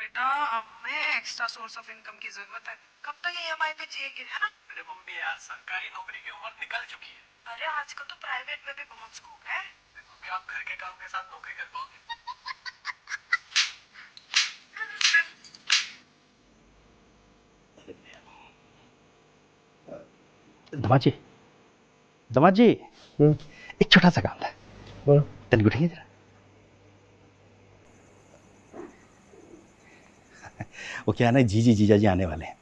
बेटा हमें extra source of income की जरूरत है। कब तक ईएमआई पे जिएंगे, है ना? अरे मम्मी यार, सरकारी नौकरी की उम्र निकल चुकी है। अरे आजकल तो प्राइवेट में भी बहुत स्कोप है। मम्मी, आप घर के काम के साथ नौकरी कर पाओगे? दमाद जी, दमाद जी, एक छोटा सा काम था। बोलो। तनिक उठेंगे जरा। वो क्या है ना, जीजी जीजा जी आने वाले हैं,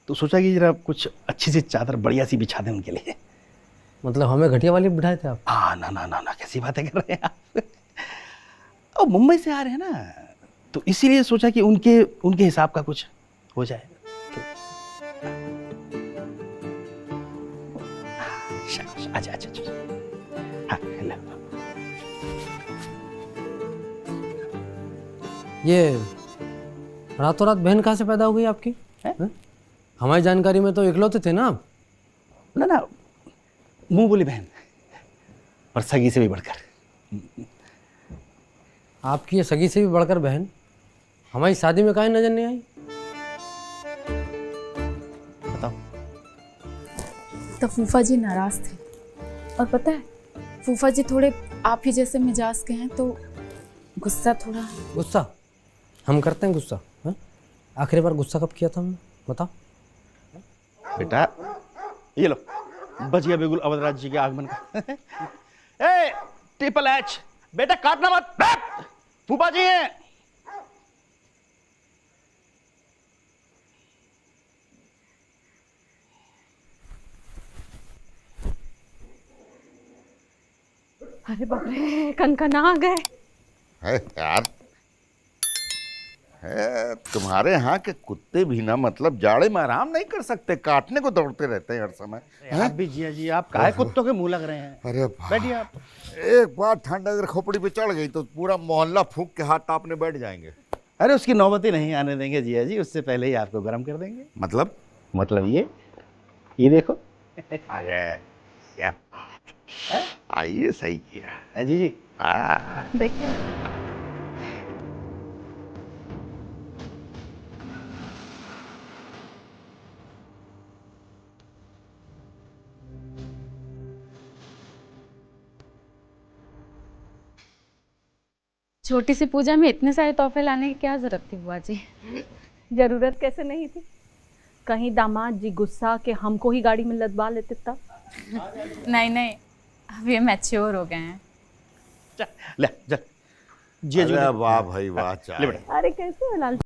तो सोचा कि जरा कुछ अच्छी सी चादर बढ़िया सी बिछा दें उनके लिए। मतलब हमें घटिया वाली बिठाए थे आप? हाँ, ना ना ना ना, कैसी बातें कर रहे हैं आप। और मुंबई से आ रहे हैं ना, तो इसीलिए सोचा कि उनके उनके हिसाब का कुछ हो जाए। शाबाश, आजा आजा आजा। हाँ, लो। ये रातों रात बहन कहाँ से पैदा हो गई आपकी? हैं? हमारी जानकारी में तो इकलौते थे ना आप? ना ना, मुंह बोली बहन, और सगी से भी बढ़कर। आपकी ये सगी से भी बढ़कर बहन हमारी शादी में काहे नजर नहीं आई? बताओ। तो फूफा जी नाराज थे, और पता है फूफा जी थोड़े आप ही जैसे मिजाज के हैं, तो गुस्सा थोड़ा। गुस्सा? हम करते हैं गुस्सा? हैं? आखिरी बार गुस्सा कब किया था हमने, बताओ? बेटा ये लो, बच गया बिल्कुल अवधराज जी के आगमन का। ए ट्रिपल एच, बेटा काटना मत, फूफा जी हैं। अरे बाप रे, कनकना आ गए। है यार, है तुम्हारे यहाँ के कुत्ते भी ना, मतलब जाड़े में आराम नहीं कर सकते, काटने को दौड़ते रहते हैं हर समय। आप भी जिया जी, आप काहे कुत्तों के मुंह लग रहे हैं? अरे बैठिए आप। एक बार ठंड अगर खोपड़ी पे चढ़ गई तो पूरा मोहल्ला फूंक के हाथ तापने बैठ जाएंगे। अरे उसकी नौबत ही नहीं आने देंगे जिया जी, उससे पहले ही आपको गर्म कर देंगे। मतलब ये देखो। अरे क्या आइए, सही किया जी जी। देखिए, छोटी सी पूजा में इतने सारे तोहफे लाने की क्या जरूरत थी बुआ जी? जरूरत कैसे नहीं थी? कहीं दामाद जी गुस्सा के हमको ही गाड़ी में लदवा लेते तब। नहीं नहीं, अब ये मैच्योर हो गए हैं। ले चल जिया जी। अरे वाह भाई वाह, ले चाय। बेटा। अरे कैसे हो लाल?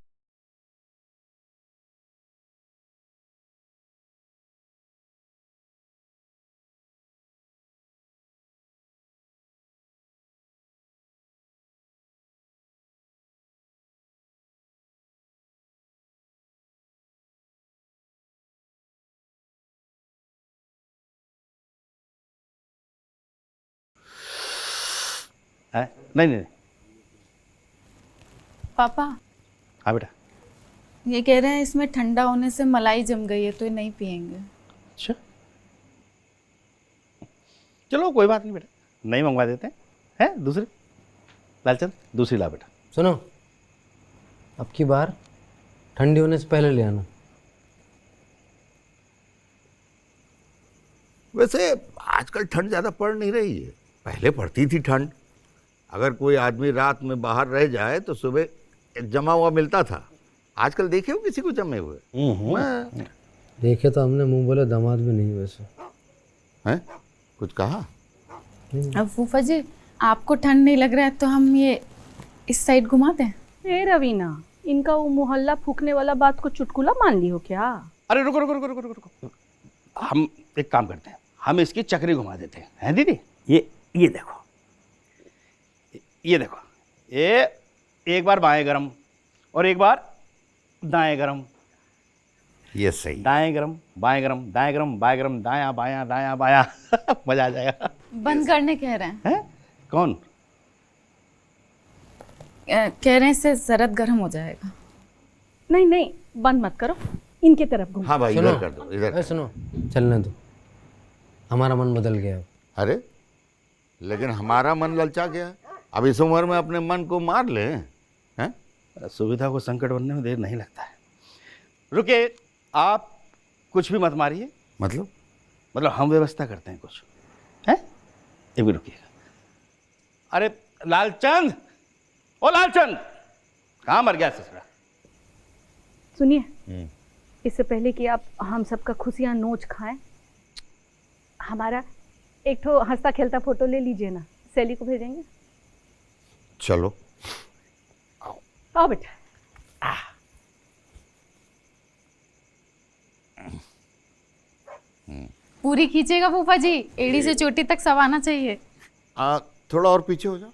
है? नहीं नहीं। पापा हाँ बेटा। ये कह रहे हैं इसमें ठंडा होने से मलाई जम गई है, तो ये नहीं पियेंगे। अच्छा, चलो कोई बात नहीं बेटा, नहीं मंगवा देते हैं दूसरी। लालचंद दूसरी ला बेटा। सुनो, अब की बार ठंडी होने से पहले ले आना। वैसे आजकल ठंड ज्यादा पड़ नहीं रही है, पहले पड़ती थी ठंड। अगर कोई आदमी रात में बाहर रह जाए तो सुबह एक जमा हुआ मिलता था। आजकल देखे हो किसी को जमे हुए? देखे तो हमने, मुंह बोले दामाद में नहीं वैसे। हैं? कुछ कहा? अब फूफा जी आपको ठंड नहीं लग रहा है तो हम ये इस साइड घुमाते हैं। ए रवीना, इनका वो मोहल्ला फूकने वाला बात को चुटकुला मान ली हो क्या? अरे रुको रुको रुको रुको रुको, हम एक काम करते हैं, हम इसकी चक्री घुमा देते हैं दीदी। ये देखो, ये देखो, ये एक बार बाएं गरम और एक बार दाएं गरम। ये सही। दाएं गरम बाएं गरम, दाएं गरम बाएं गरम, दायां बायां दायां बायां। मजा आ जाएगा। बंद करने कह रहे हैं। हैं? कौन? कह रहे हैं इससे सरद गर्म हो जाएगा। नहीं नहीं, बंद मत करो, इनके तरफ घूमो। हाँ भाई, सुनो। इधर कर दो, इधर। सुनो, चलने दो, हमारा मन बदल गया अब। अरे लेकिन हमारा मन ललचा गया। अब इस उम्र में अपने मन को मार ले, हैं? सुविधा को संकट बनने में देर नहीं लगता है। रुकिए, आप कुछ भी मत मारिए। मतलब हम व्यवस्था करते हैं कुछ, हैं? एक मिनट रुकिएगा। अरे लालचंद, ओ लालचंद, कहाँ मर गया ससुरा? सुनिए, इससे पहले कि आप हम सबका खुशियाँ नोच खाएं, हमारा एक ठो हंसता खेलता फोटो ले लीजिए ना, सैली को भेजेंगे। चलो आओ बेटा। पूरी खींचेगा फूफा जी, एड़ी से चोटी तक सब आना चाहिए। थोड़ा और पीछे हो जाओ,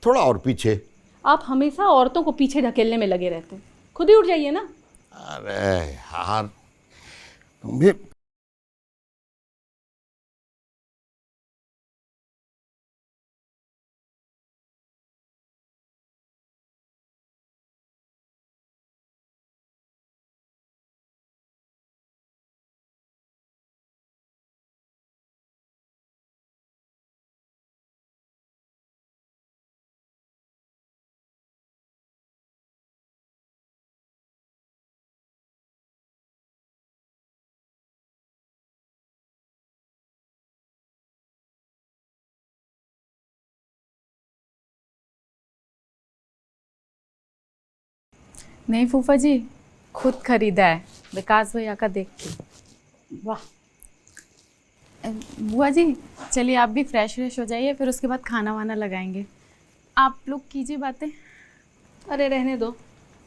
थोड़ा और पीछे। आप हमेशा औरतों को पीछे ढकेलने में लगे रहते हैं, खुद ही उठ जाइए ना। अरे यार, तुम भी। नहीं फूफा जी, खुद खरीदा है विकास भैया का देख के। वाह। बुआ जी चलिए आप भी फ्रेश हो जाइए, फिर उसके बाद खाना वाना लगाएंगे। आप लोग कीजिए बातें। अरे रहने दो,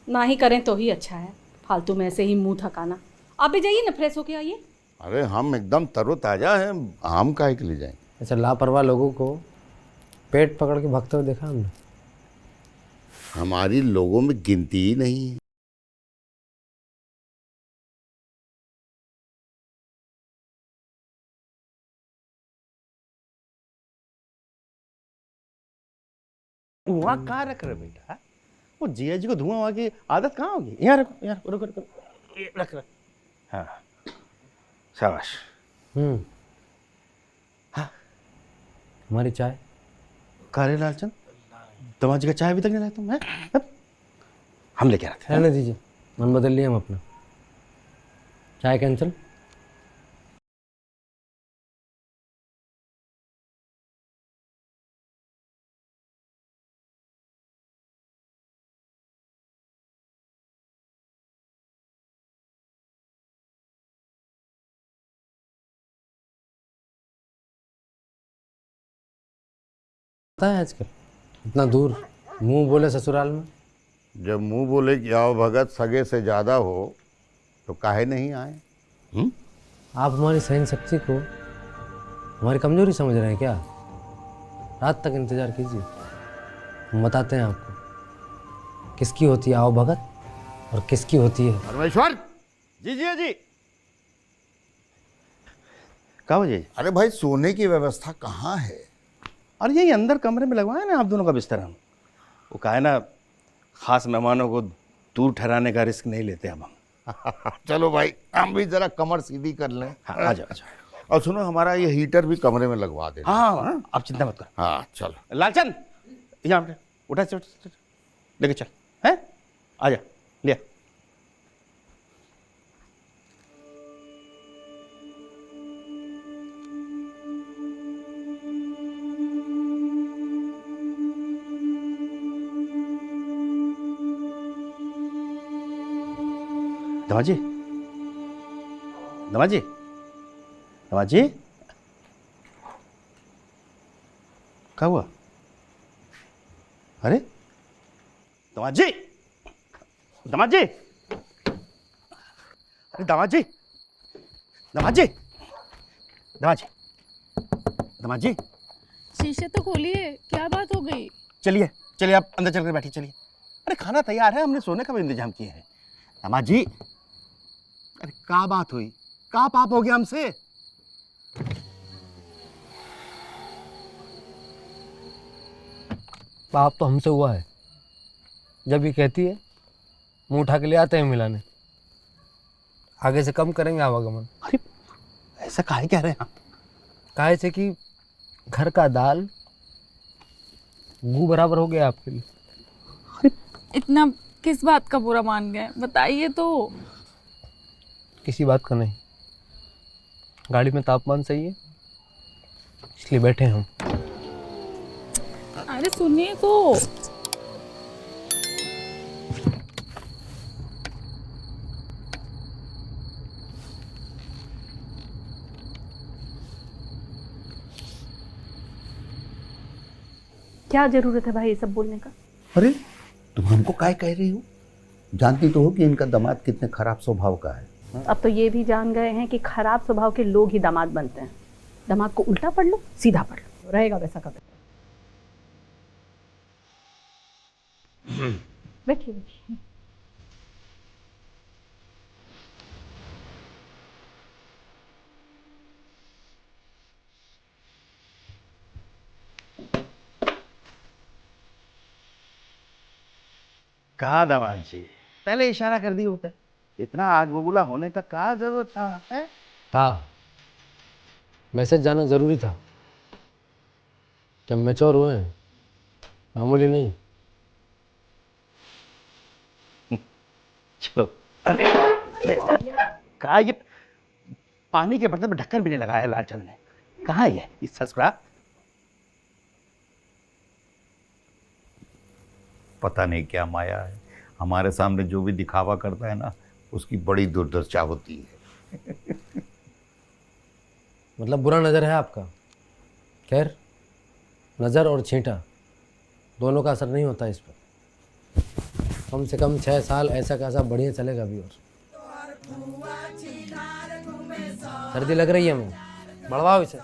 ना ही करें तो ही अच्छा है, फालतू में ऐसे ही मुंह थकाना। आप भी जाइए ना, फ्रेश होके आइए। अरे हम एकदम तरोताजा हैं, हम काहे के लिए जाएं? ऐसे लापरवाह लोगों को पेट पकड़ के भगते हुए देखा हमने। हमारी लोगों में गिनती ही नहीं है। वहाँ कहाँ रख रहे बेटा? वो जिया जी को धुआं वहाँ की आदत कहाँ होगी? यहाँ रखो, यहाँ रुको रुको, ये रख। हाँ शाबाश। हाँ हमारी चाय। कारे लालचंद, दमा जी का चाय अभी तक नहीं लाया तुम? हैं? हम लेके आते हैं। रहने दीजिए, मन बदल लिया हम अपना। चाय कैंसिल। पता है आजकल इतना दूर मुंह बोले ससुराल में। जब मुंह बोले कि आओ भगत सगे से ज्यादा हो तो काहे नहीं आए? आप हमारी सहन शक्ति को हमारी कमजोरी समझ रहे हैं क्या? रात तक इंतजार कीजिए, हम बताते हैं आपको किसकी होती है आओ भगत और किसकी होती है। परमेश्वर जी जी जी। कहाँ हो जी? अरे भाई, सोने की व्यवस्था कहाँ है? और यही अंदर कमरे में लगवाए ना आप दोनों का बिस्तर। हम वो कहा है ना, खास मेहमानों को दूर ठहराने का रिस्क नहीं लेते अब हम। चलो भाई, हम भी जरा कमर सीधी कर लें। हाँ आ जाओ आ जाओ। और सुनो, हमारा ये हीटर भी कमरे में लगवा दे। हाँ आप चिंता मत करो। हाँ चलो। लालचंद यहाँ पे उठा से लेके चल, हैं? आ जा, लिया। दमाजी, दमाजी, दमाजी, क्या हुआ? अरे दमाजी, दमाजी, अरे दमाजी, दमाजी, दमाजी, दमाजी, शीशे तो खोलिए, क्या बात हो गई? चलिए चलिए आप अंदर चलकर बैठिए, चलिए। अरे खाना तैयार है, हमने सोने का भी इंतजाम किया है। दमाजी, अरे क्या बात हुई? क्या पाप हो गया हमसे? पाप तो हमसे हुआ है जब ये कहती है मुंह उठा के ले आते हैं मिलाने। आगे से कम करेंगे आवागमन। अरे ऐसा काहे कह रहे हैं आप? काहे से कि घर का दाल गू बराबर हो गया आपके लिए। इतना किस बात का बुरा मान गए, बताइए तो। किसी बात का नहीं, गाड़ी में तापमान सही है इसलिए बैठे हैं हम। अरे सुनिए तो। क्या जरूरत है भाई ये सब बोलने का? अरे तुम हमको काय कह रही हो? जानती तो हो कि इनका दामाद कितने खराब स्वभाव का है। अब तो ये भी जान गए हैं कि खराब स्वभाव के लोग ही दामाद बनते हैं। दिमाग को उल्टा पढ़ लो, सीधा पढ़ लो, रहेगा वैसा का वैसा। बैठिए बैठिए। कहा दामाद जी, पहले इशारा कर दी होता, इतना आग बबूला होने का क्या जरूरत था? है? था, मैसेज जाना जरूरी था। जब मैच्योर हुए हैं, मामूली नहीं। चलो। अरे कहा ये पानी के बर्तन में ढक्कन भी नहीं लगाया लालचंद ने। कहा ये ससुरा? पता नहीं क्या माया है, हमारे सामने जो भी दिखावा करता है ना, उसकी बड़ी दुर्दशा होती है। मतलब बुरा नज़र है आपका। खैर, नज़र और छींटा दोनों का असर नहीं होता इस पर। कम से कम 6 साल ऐसा कैसा बढ़िया चलेगा भी। और सर्दी लग रही है, हमें बढ़वाओ इसे।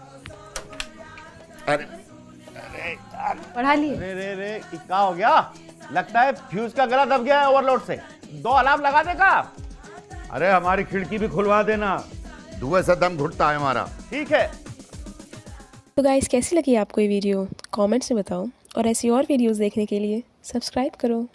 पढ़ा लिए? रे क्या हो गया? लगता है फ्यूज का गला दब गया है ओवरलोड से। 2 अलार्म लगा देगा। अरे हमारी खिड़की भी खुलवा देना, धुएं से दम घुटता है हमारा। ठीक है। तो गाइस, कैसी लगी आपको ये वीडियो? कमेंट्स में बताओ, और ऐसी और वीडियोस देखने के लिए सब्सक्राइब करो।